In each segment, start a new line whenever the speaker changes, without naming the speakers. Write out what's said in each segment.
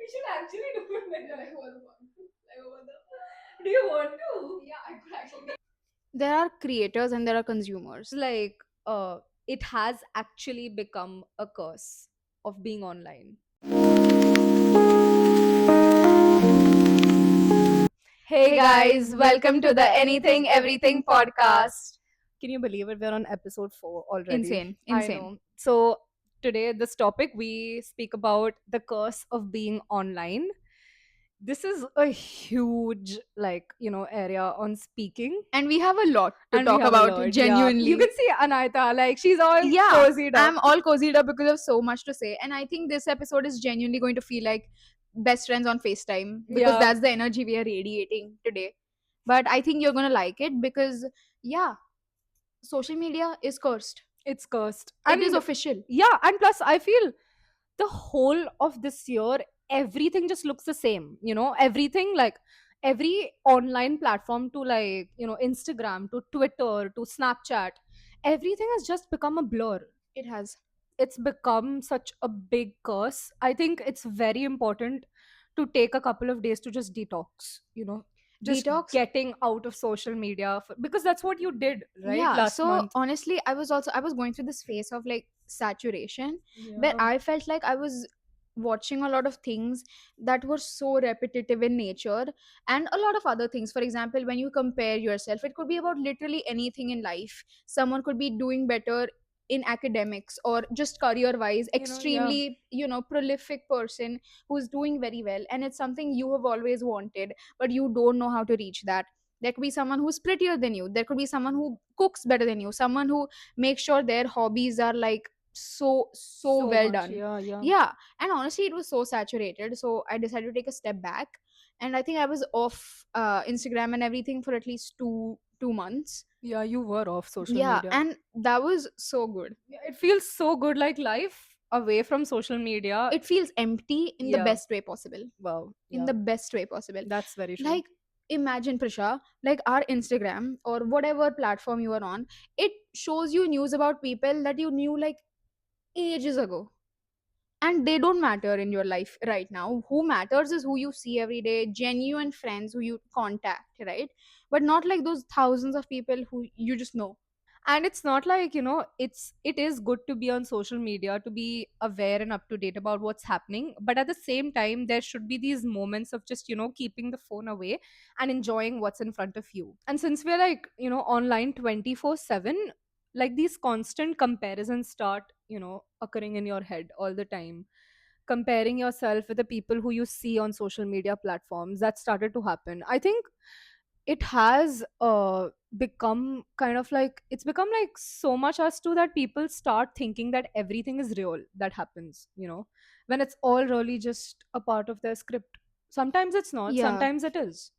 We should actually do it like what the fuck? Like what the Do you want to? Yeah, I could actually.
There are creators and there are consumers.
Like it has actually become a curse of being online. Hey
Hey
guys,
guys,
welcome
welcome
to
to
the
the
Anything
Anything
Everything
Everything
podcast.
podcast.
Can you believe it? We're on episode 4 already.
Insane,
I
insane.
know. So, today, this topic we speak about the curse of being online. This is a huge, area on speaking.
And we have a lot to
And we
talk
have a
about,
lot. Yeah. You
genuinely.
can see Anaita, like, she's all
Yeah,
cozied up.
I'm all cozied up because of so much to say. And I think this episode is genuinely going to feel like best friends on FaceTime because
Yeah.
that's the energy we are radiating today. But I think you're going to like it because, yeah, social media is cursed.
It's cursed.
It is
And
official.
yeah, and plus, I feel the whole of this year everything just looks the same, everything, like every online platform, to Instagram to Twitter to Snapchat, everything has just become a blur.
It has.
It's become such a big curse. I think it's very important to take a couple of days to just detox, just
Detox.
getting out of social media because that's what you did, right,
Yeah,
last
so
month.
honestly, I was going through this phase of like saturation where
Yeah,
I felt like I was watching a lot of things that were so repetitive in nature, and a lot of other things. For example, when you compare yourself, it could be about literally anything in life. Someone could be doing better in academics or just career wise,
yeah.
extremely, prolific person who's doing very well, and it's something you have always wanted, but you don't know how to reach that. There could be someone who's prettier than you. There could be someone who cooks better than you. Someone who makes sure their hobbies are like so
So
well
much,
done.
yeah, yeah.
Yeah, and honestly, it was so saturated. So I decided to take a step back, and I think I was off Instagram and everything for at least two months.
Yeah, you were off social
Yeah,
media.
and that was so good.
Yeah, it feels so good, like life away from social media.
It feels empty in the
Yeah,
best way possible.
wow,
In
yeah,
the best way possible.
that's very true.
Like, imagine, Prisha, like our Instagram or whatever platform you are on, it shows you news about people that you knew like ages ago, and they don't matter in your life right now. Who matters is who you see every day, genuine friends who you contact, right? But not like those thousands of people who you just know.
And it's not like, it is good to be on social media to be aware and up to date about what's happening, but at the same time there should be these moments of just, keeping the phone away and enjoying what's in front of you. And since we're like, online 24/7, like these constant comparisons start, occurring in your head all the time, comparing yourself with the people who you see on social media platforms. That started to happen, I think. It has become kind of like, it's become like so much as to that people start thinking that everything is real that happens, when it's all really just a part of their script. Sometimes it's not,
Yeah,
sometimes it is.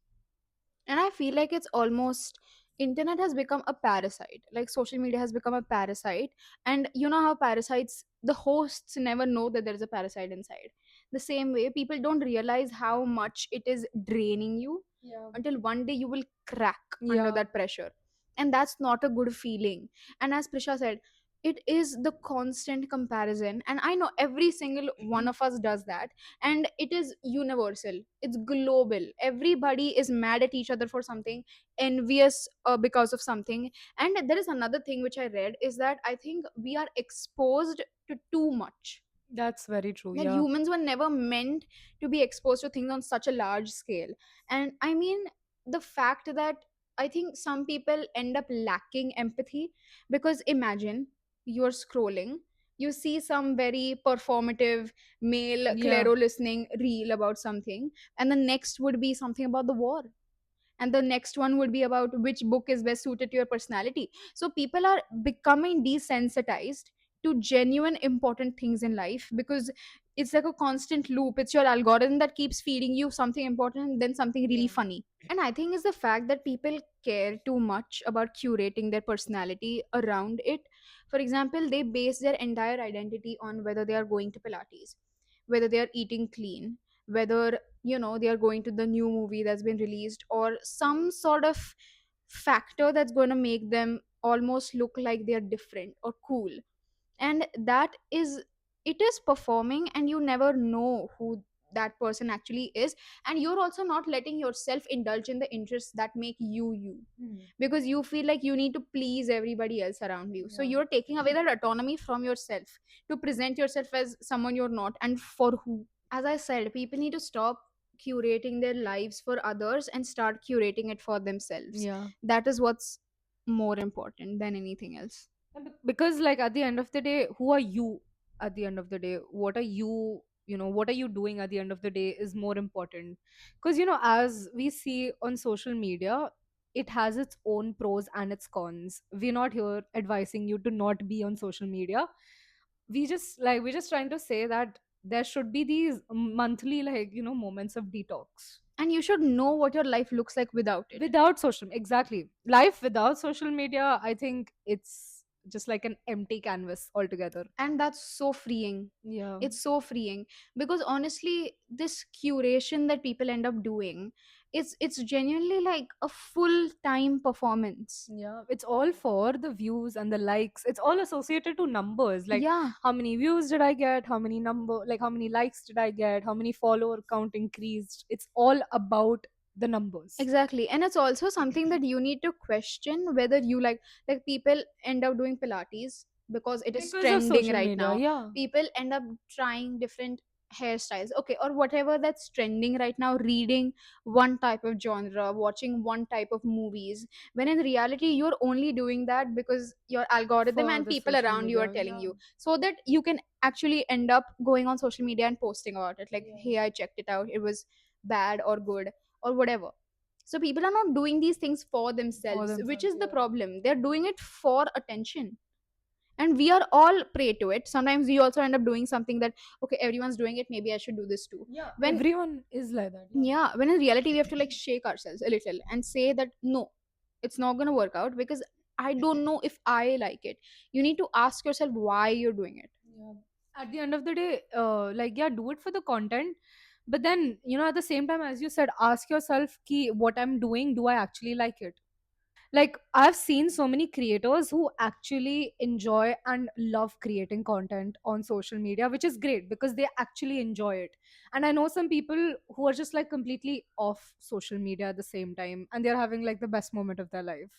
and I feel like it's almost, internet has become a parasite, like social media has become a parasite. And you know how parasites, the hosts never know that there is a parasite inside. The same way, people don't realize how much it is draining you
Yeah.
until one day you will crack under
Yeah.
that pressure, and that's not a good feeling. And as Prisha said, it is the constant comparison, and I know every single one of us does that. And it is universal, it's global. Everybody is mad at each other for something, envious because of something. And there is another thing which I read is that I think we are exposed to too much.
That's very true,
That
yeah.
humans were never meant to be exposed to things on such a large scale. And I mean, the fact that I think some people end up lacking empathy, because imagine you're scrolling, you see some very performative male
Yeah.
claro listening reel about something, and the next would be something about the war, and the next one would be about which book is best suited to your personality. So people are becoming desensitized to genuine important things in life, because it's like a constant loop. It's your algorithm that keeps feeding you something important and then something really
Yeah.
funny. And I think it's the fact that people care too much about curating their personality around it. For example, they base their entire identity on whether they are going to Pilates, whether they are eating clean, whether they are going to the new movie that's been released, or some sort of factor that's going to make them almost look like they're different or cool. And that is, it is performing, and you never know who that person actually is. And you're also not letting yourself indulge in the interests that make you,
Hmm.
because you feel like you need to please everybody else around you. So
Yeah.
you're taking away that autonomy from yourself to present yourself as someone you're not, and for who. As I said, people need to stop curating their lives for others and start curating it for themselves.
Yeah.
That is what's more important than anything else.
Because like at the end of the day, who are you at the end of the day? What are you, what are you doing at the end of the day is more important. Because as we see on social media, it has its own pros and its cons. We're not here advising you to not be on social media. We're just trying to say that there should be these monthly, like, moments of detox
And you should know what your life looks like without it.
without social, exactly, life without social media. I think it's just like an empty canvas altogether.
And that's so freeing.
Yeah.
It's so freeing, because honestly, this curation that people end up doing, it's genuinely like a full time performance.
Yeah, it's all for the views and the likes. It's all associated to numbers. Like,
Yeah,
how many views did I get? How many like how many likes did I get? How many follower count increased? It's all about the numbers.
exactly. And it's also something that you need to question whether you like people end up doing pilates because it is
Because of
trending
social
right
media,
now.
yeah.
People end up trying different hairstyles, okay, or whatever that's trending right now, reading one type of genre, watching one type of movies, when in reality you're only doing that because your algorithm
For
and
the
people
social
around you are
media,
telling
yeah.
you, so that you can actually end up going on social media and posting about it, like,
Yeah.
hey, I checked it out, it was bad or good or whatever. So people are not doing these things for
For
themselves, which
themselves,
is the
yeah.
problem. They're doing it for attention. And we are all prey to it. Sometimes we also end up doing something that, okay, everyone's doing it, maybe I should do this too.
Yeah,
When,
everyone is like that, yeah.
yeah, when in reality we have to like shake ourselves a little and say that no, it's not going to work out because I don't know if I like it. You need to ask yourself why you're doing it.
Yeah. At the end of the day, like, yeah, do it for the content. But then, at the same time, as you said, ask yourself, ki, what I'm doing, do I actually like it? Like, I've seen so many creators who actually enjoy and love creating content on social media, which is great because they actually enjoy it. And I know some people who are just like completely off social media at the same time, and they're having like the best moment of their life.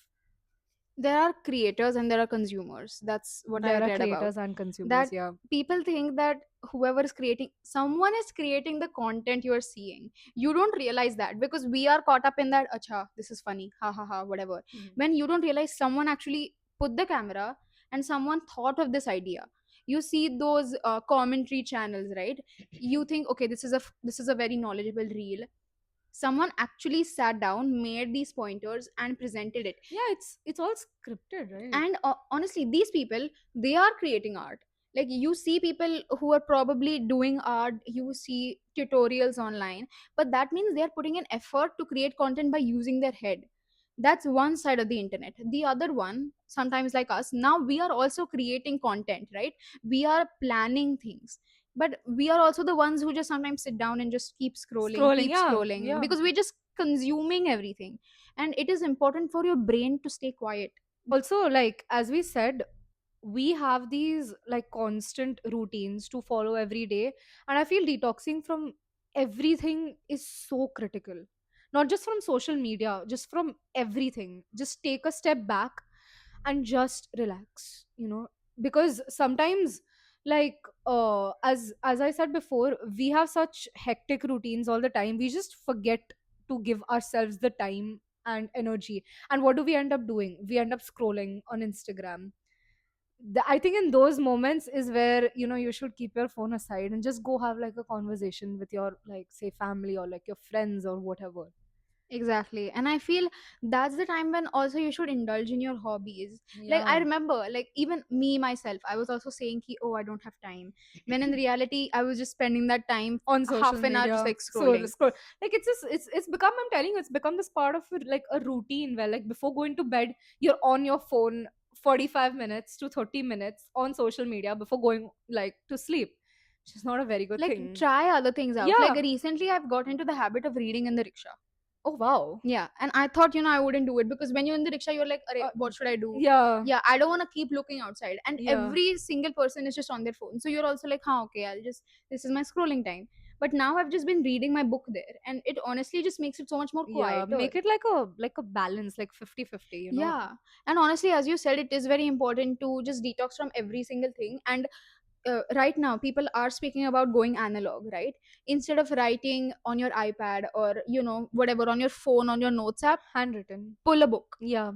There are creators and there are consumers. That's what I
There are
read about.
creators and consumers,
That
yeah.
people think that whoever is creating, someone is creating the content you are seeing. You don't realize that because we are caught up in that, acha, this is funny, ha ha ha, whatever.
Mhm.
When you don't realize someone actually put the camera and someone thought of this idea. You see those commentary channels, right? You think, okay, this is a very knowledgeable reel. Someone actually sat down, made these pointers and presented it.
Yeah, it's all scripted, right?
And honestly, these people, they are creating art. Like, you see people who are probably doing art, you see tutorials online, but that means they are putting an effort to create content by using their head. That's one side of the internet. The other one, sometimes like us, now we are also creating content, right? We are planning things, but we are also the ones who just sometimes sit down and just
Scrolling,
keep
yeah,
scrolling,
yeah.
because we're just consuming everything. And it is important for your brain to stay quiet.
Also, like as we said, we have these like constant routines to follow every day, and I feel detoxing from everything is so critical. Not just from social media, just from everything. Just take a step back and just relax, because sometimes, like, as I said before, we have such hectic routines all the time, we just forget to give ourselves the time and energy. And what do we end up doing? We end up scrolling on Instagram. I think in those moments is where you should keep your phone aside and just go have like a conversation with your, like, say, family or like your friends or whatever.
Exactly. And I feel that's the time when also you should indulge in your hobbies. Like, I
Yeah.
remember, like, even me myself, I was also saying, ki, oh, I don't have time. When in reality, I was just spending that time,
On social
half an hour, just
media,
like
so
scrolling.
scroll. Like, it's just it's become, I'm telling you, it's become this part of like a routine where, like, before going to bed, you're on your phone 45 minutes to 30 minutes on social media before going like to sleep, which is not a very good
Like,
thing.
try other things out. Like,
Yeah.
recently, I've got into the habit of reading in the rickshaw.
Oh, wow.
Yeah. And I thought, I wouldn't do it because when you're in the rickshaw, you're like, "Arey,
uh,
what should I do?
yeah.
Yeah, I don't want to keep looking outside." And
Yeah.
every single person is just on their phone. So you're also like, huh, okay, this is my scrolling time. But now I've just been reading my book there, and it honestly just makes it so much more
Yeah,
quieter.
make it like a balance, like 50-50, you know.
Yeah, and honestly, as you said, it is very important to just detox from every single thing. And right now people are speaking about going analog, right? Instead of writing on your iPad or whatever, on your phone, on your notes app,
Handwritten.
pull a book,
Yeah,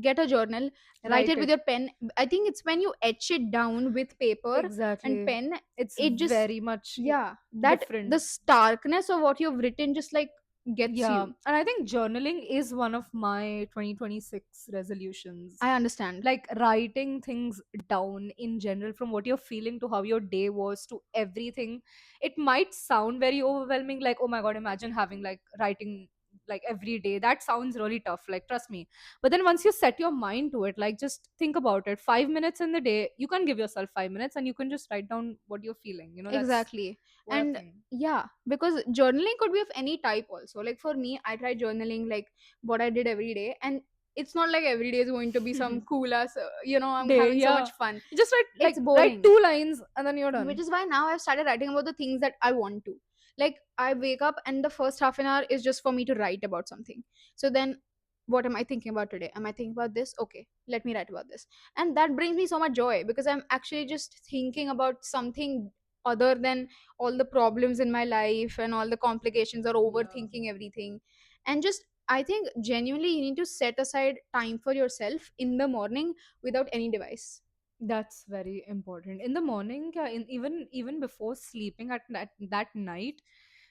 get a journal, write
write
it with
it.
your pen. I think it's when you etch it down with paper and
Exactly.
pen,
It's
it just,
very much
yeah, that the
different.
starkness of what you've written just like gets
Yeah,
you.
and I think journaling is one of my 2026 resolutions.
I understand.
Like writing things down in general, from what you're feeling to how your day was to everything. It might sound very overwhelming, like, oh my god, imagine having like writing like every day. That sounds really tough, like, trust me. But then once you set your mind to it, like, just think about it. 5 minutes in the day, you can give yourself 5 minutes and you can just write down what you're feeling. That's
Exactly.
what I
And
think.
yeah, because journaling could be of any type also. Like for me, I try journaling like what I did every day. And it's not like every day is going to be some cool ass, I'm
Day,
having so
yeah.
much fun.
Just
It's
write
boring.
2 lines and then you're
Which
done.
is why now I've started writing about the things that I want to. Like I wake up and the first half an hour is just for me to write about something. So then what am I thinking about today? Am I thinking about this? Okay, let me write about this. And that brings me so much joy because I'm actually just thinking about something other than all the problems in my life and all the complications or
Yeah.
overthinking everything. And just I think genuinely you need to set aside time for yourself in the morning without any device.
That's very important. In the morning, yeah, even before sleeping at that night,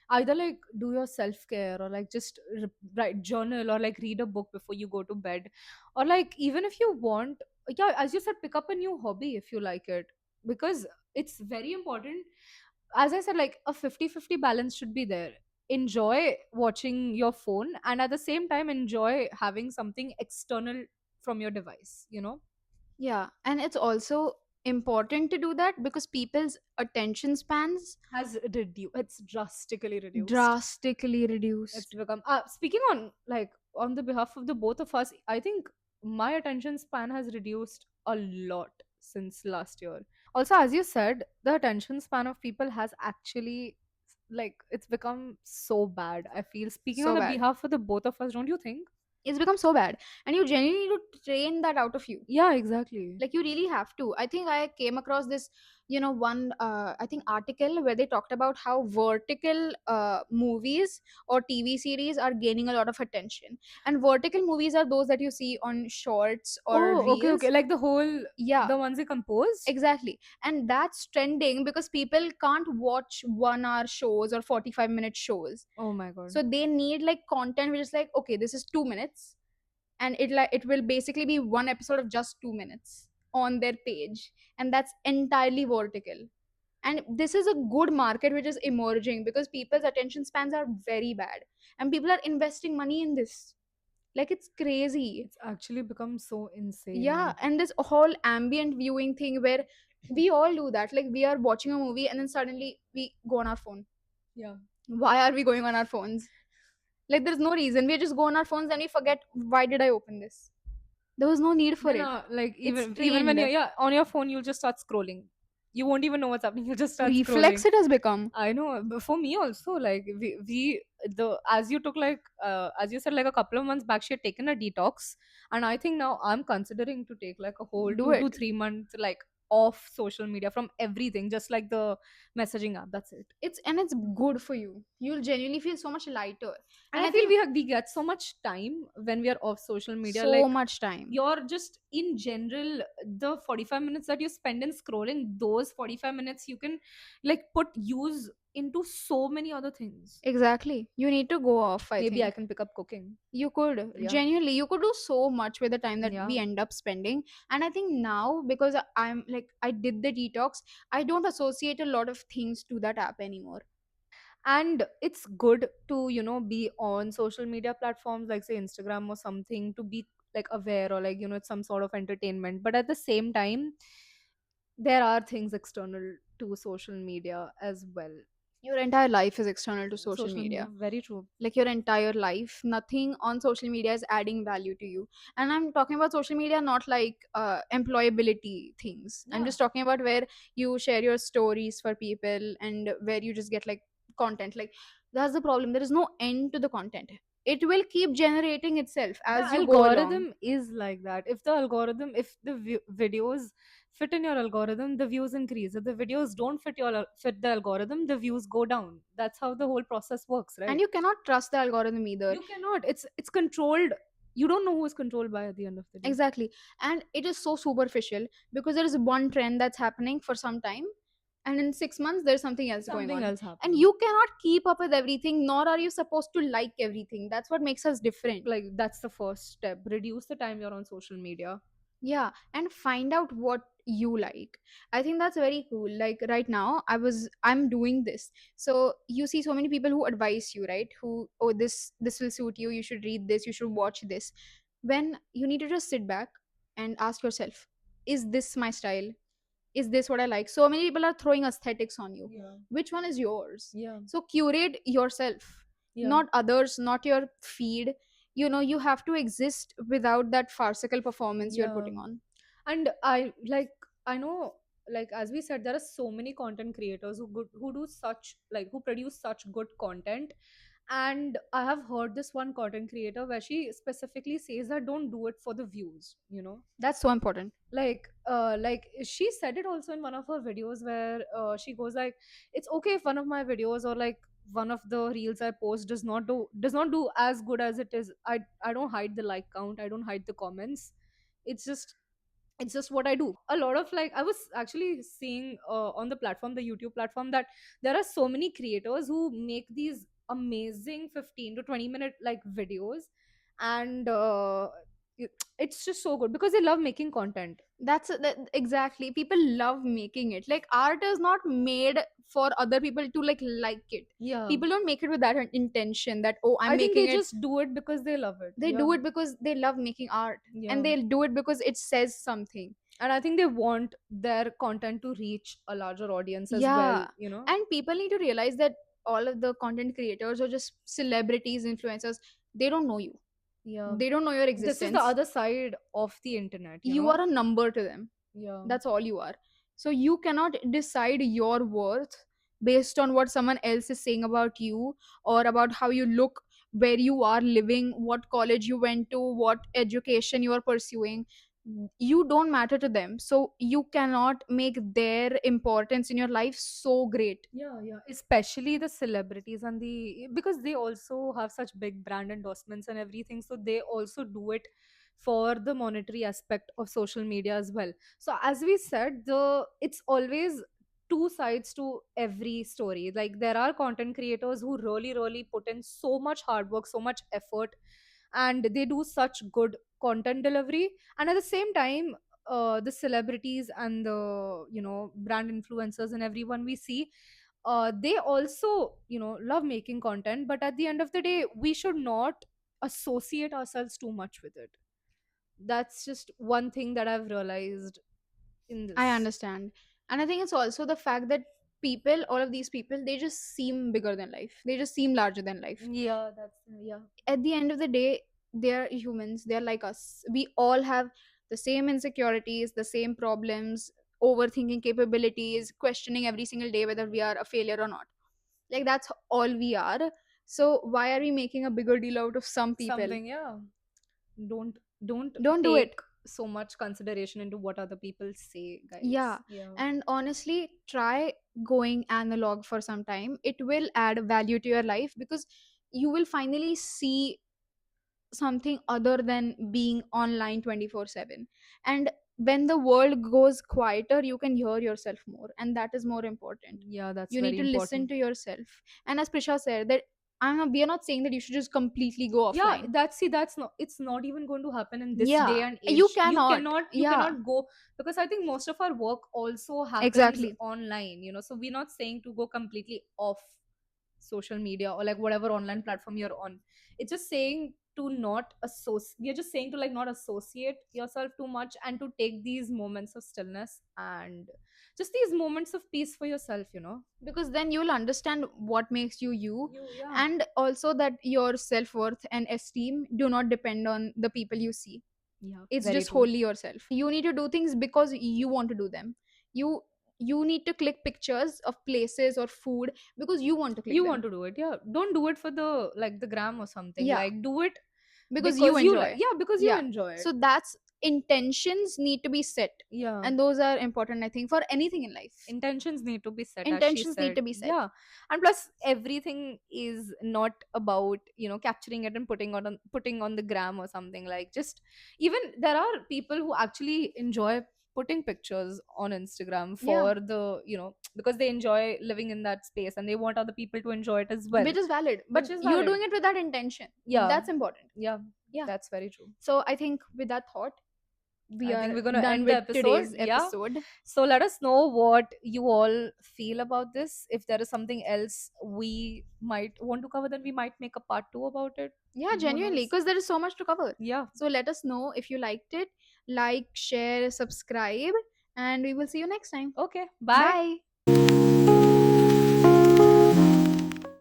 either like do your self care, or like just write journal, or like read a book before you go to bed, or like even if you want, yeah, as you said, pick up a new hobby if you like it, because it's very important. As I said, like a 50-50 balance should be there. Enjoy watching your phone, and at the same time enjoy having something external from your device.
Yeah, and it's also important to do that because people's attention spans
Has reduced. It's drastically reduced.
drastically
It's
reduced.
become speaking on, like, on the behalf of the both of us, I think my attention span has reduced a lot since last year. Also, as you said, the attention span of people has actually, like, it's become so bad, I feel, speaking on
So
the
bad.
behalf of the both of us, don't you think?
It's become so bad. And you genuinely need to train that out of you.
Yeah, exactly.
Like you really have to. I think I came across this, one I think article where they talked about how vertical movies or TV series are gaining a lot of attention. And vertical movies are those that you see on shorts or
Oh, okay, okay,
reels.
like the whole,
Yeah,
the ones they composed.
exactly. And that's trending because people can't watch 1 hour shows or 45-minute shows.
Oh my god.
So they need like content which is like, okay, this is 2 minutes, and it will basically be one episode of just 2 minutes on their page, and that's entirely vertical. And this is a good market which is emerging because people's attention spans are very bad, and people are investing money in this. Like it's crazy.
It's actually become so
Yeah,
insane.
and this whole ambient viewing thing where we all do that. Like we are watching a movie and then suddenly we go on our phone.
Yeah.
Why are we going on our phones? Like there's no reason. We just go on our phones and we forget, why did I open this? There was no need for
Yeah,
it.
no, like
It's
even when
trained.
you're, yeah, on your phone, you'll just start scrolling. You won't even know what's happening. You'll just start
Reflex
scrolling.
it has become.
I know. But for me also, like, we the as you took, like, as you said, like a couple of months back, she had taken a detox, and I think now I'm considering to take like a whole
Do
2 to
it.
3 months, like, off social media from everything, just like the messaging app. That's it.
It's good for you. You'll genuinely feel so much lighter.
And
And
I
I
feel
think
we get so much time when we are off social media.
so
Like,
much time.
you're just in general, the 45 minutes that you spend in scrolling, those 45 minutes you can, like, put use into so many other things.
Exactly. You need to go off, I
Maybe I
think.
can pick up cooking.
You could
Yeah.
genuinely, you could do so much with the time that
Yeah.
we end up spending. And I think now, because I'm like, I did the detox, I don't associate a lot of things to that app anymore.
And it's good to, be on social media platforms like, say, Instagram or something, to be like aware, or like, it's some sort of entertainment. But at the same time, there are things external to social media as well.
Your entire life is external to social
Social media,
media.
very true.
Like your entire life, nothing on social media is adding value to you. And I'm talking about social media not like employability things. I'm
Yeah.
just talking about where you share your stories for people and where you just get like content. Like, that's the problem, there is no end to the content. It will keep generating itself
The
as you go along.
algorithm is like that. If the algorithm, if the videos fit in your algorithm, the views increase. If the videos don't fit the algorithm, the views go down. That's how the whole process works,
And
right?
you cannot trust the algorithm either.
You cannot. It's controlled. You don't know who is controlled by at the end of the day.
Exactly. And it is so superficial, because there is one trend that's happening for some time, and in 6 months there's something else going
Something
on.
else
And
happening.
you cannot keep up with everything, nor are you supposed to like everything. That's what makes us different.
Like that's the first step. Reduce the time you're on social media.
Yeah, and find out what you like. I think that's very cool. Like right now, I'm doing this. So you see so many people who advise you, right? Who, oh, this will suit you, you should read this, you should watch this. When you need to just sit back and ask yourself, is this my style? Is this what I like? So many people are throwing aesthetics on you.
Yeah.
Which one is yours?
Yeah.
So curate yourself,
Yeah.
not others, not your feed. You have to exist without that farcical performance you're
Yeah.
putting on.
And I know, like as we said, there are so many content creators who do such, like who produce such good content. And I have heard this one content creator where she specifically says that don't do it for the views.
That's so important.
Like she said it also in one of her videos where she goes like, it's okay if one of my videos or like one of the reels I post does not do as good as it is. I don't hide the like count, I don't hide the comments. It's just it's just what I do. A lot of, like, I was actually seeing on the platform, the YouTube platform, that there are so many creators who make these amazing 15 to 20 minute like videos. And it's just so good because they love making content.
Exactly, people love making it. Like, art is not made for other people to like it.
Yeah,
People don't make it with that intention, that, oh, I'm
I think they
making it.
just do it because they love it.
They
Yeah.
do it because they love making art, and
Yeah.
they'll do it because it says something.
And I think they want their content to reach a larger audience as well,
Yeah,
you know.
and people need to realize that all of the content creators or just celebrities, influencers, they don't know you.
Yeah,
They don't know your
this is the
existence.
other side of the internet, you
You are
know.
a number to them.
Yeah.
That's all you are. So you cannot decide your worth based on what someone else is saying about you, or about how you look, where you are living, what college you went to, what education you are pursuing. You don't matter to them, so you cannot make their importance in your life so great.
Yeah, yeah, especially the celebrities and the, because they also have such big brand endorsements and everything, so they also do it for the monetary aspect of social media as well. So as we said, the it's always two sides to every story. Like there are content creators who really really put in so much hard work, so much effort, and they do such good content delivery. And at the same time, the celebrities and the brand influencers and everyone we see, they also love making content, but at the end of the day we should not associate ourselves too much with it. That's just one thing that I've realized in
I
this.
understand. And I think it's also the fact that people, all of these people, they just seem bigger than life, they just seem larger than life.
Yeah, that's, yeah.
At the end of the day, they're humans, they're like us. We all have the same insecurities, the same problems, overthinking capabilities, questioning every single day whether we are a failure or not. Like, that's all we are. So why are we making a bigger deal out of some people?
Something, yeah. Don't
Don't do it.
take so much consideration into what other people say, guys.
Yeah,
Yeah.
and honestly, try going analog for some time. It will add value to your life, because you will finally see something other than being online 24/7. And when the world goes quieter, you can hear yourself more, and that is more important.
Yeah, that's
You need
very
to listen
important.
to yourself. And as Prisha said, that we are not saying that you should just completely go
Yeah,
offline.
that's not, it's not even going to happen in this day
Yeah,
and
you
age. you
cannot.
cannot you
Yeah,
cannot go, because I think most of our work also happens
exactly.
online, so we're not saying to go completely off social media or like whatever online platform you're on. It's just saying to not associate, we're just saying to like not associate yourself too much, and to take these moments of stillness and just these moments of peace for yourself,
Because then you'll understand what makes you you.
yeah.
And also that your self-worth and esteem do not depend on the people you see.
Yeah,
It's
very
just
true.
wholly yourself. You need to do things because you want to do them. You You need to click pictures of places or food because you want to click
You want
them.
to do it, yeah. Don't do it for the like the gram or something.
Yeah,
Like do it
because you
because you like,
enjoy.
yeah, because you
Yeah,
enjoy it.
so that's, intentions need to be set,
Yeah,
and those are important, I think, for anything in life.
intentions need to be set, as she
Intentions need
said.
to be set.
Yeah. And plus everything is not about, capturing it and putting on the gram or something. Like, just even there are people who actually enjoy putting pictures on Instagram
Yeah,
for the, because they enjoy living in that space and they want other people to enjoy it as well,
which is valid, but
which is
you're
valid.
doing it with that intention.
Yeah.
That's important.
Yeah,
Yeah.
that's very true.
So I think with that thought, we
I think
are
we're going to
done
end the
with
episode.
today's
Yeah.
episode.
So let us know what you all feel about this. If there is something else we might want to cover, then we might make a part two about it.
Yeah,
Who
genuinely,
knows?
because there is so much to cover.
Yeah.
So let us know if you liked it. Like, share, subscribe, and we will see you next time.
Okay. Bye.
Bye.